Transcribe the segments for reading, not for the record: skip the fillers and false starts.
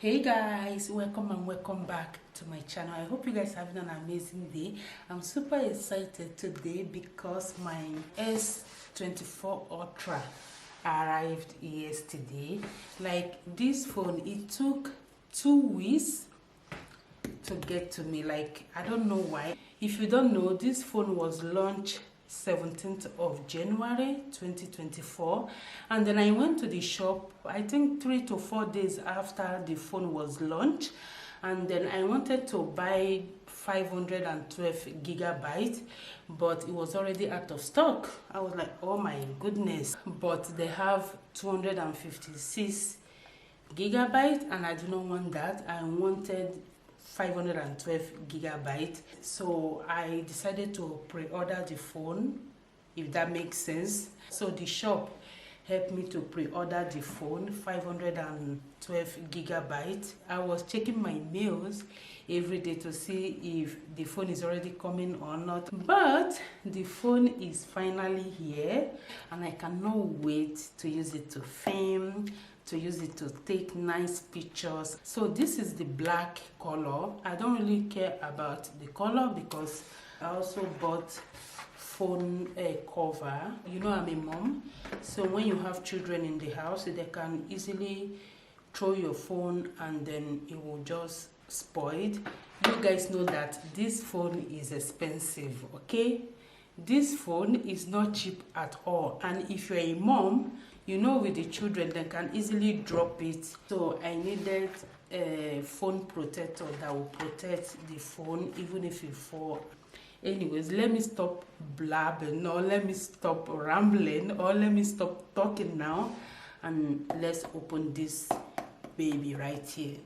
Hey guys, welcome and welcome back to my channel. I hope you guys are having an amazing day. I'm super excited today because my S24 Ultra arrived yesterday. Like this phone, it took 2 weeks to get to me. Like, I don't know why. If you don't know, this phone was launched 17th of January 2024, and then I went to the shop I think 3 to 4 days after the phone was launched, and then I wanted to buy 512 gigabytes, but it was already out of stock. I was like, oh my goodness, but they have 256 gigabytes and I do not want that. I wanted 512 gigabytes, so I decided to pre-order the phone, if that makes sense. So the shop helped me to pre-order the phone, 512 gigabytes. I was checking my mails every day to see if the phone is already coming or not, but the phone is finally here and I cannot wait to use it to film, to use it to take nice pictures. So this is the black color. I don't really care about the color because I also bought phone cover. You know, I'm a mom, so when you have children in the house, they can easily throw your phone and then it will just spoil. You guys know that this phone is expensive, okay? This phone is not cheap at all, and if you're a mom, you know, with the children, they can easily drop it. So I needed a phone protector that will protect the phone even if it falls. Anyways, let me stop blabbing, or let me stop rambling, or let me stop talking now, and let's open this baby right here.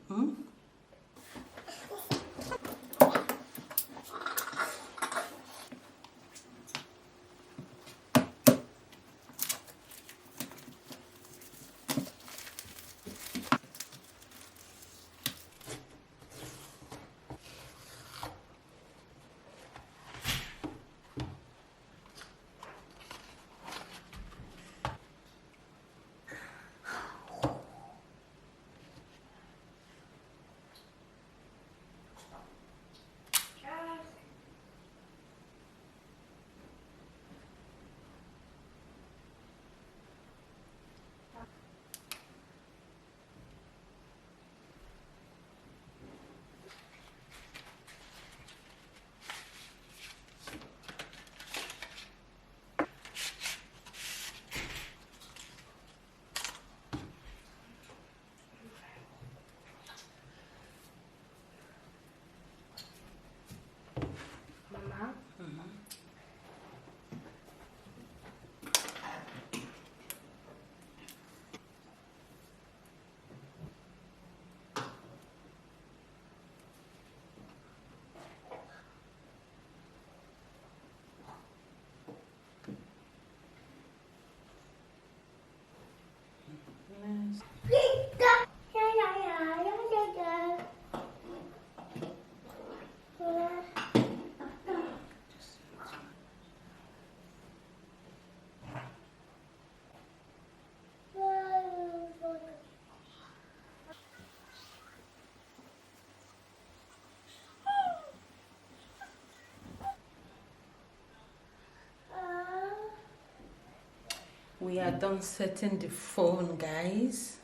We are done setting the phone, guys.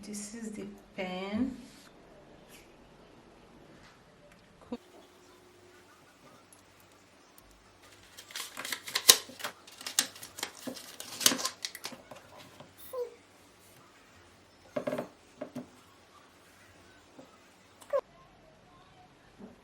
This is the pen.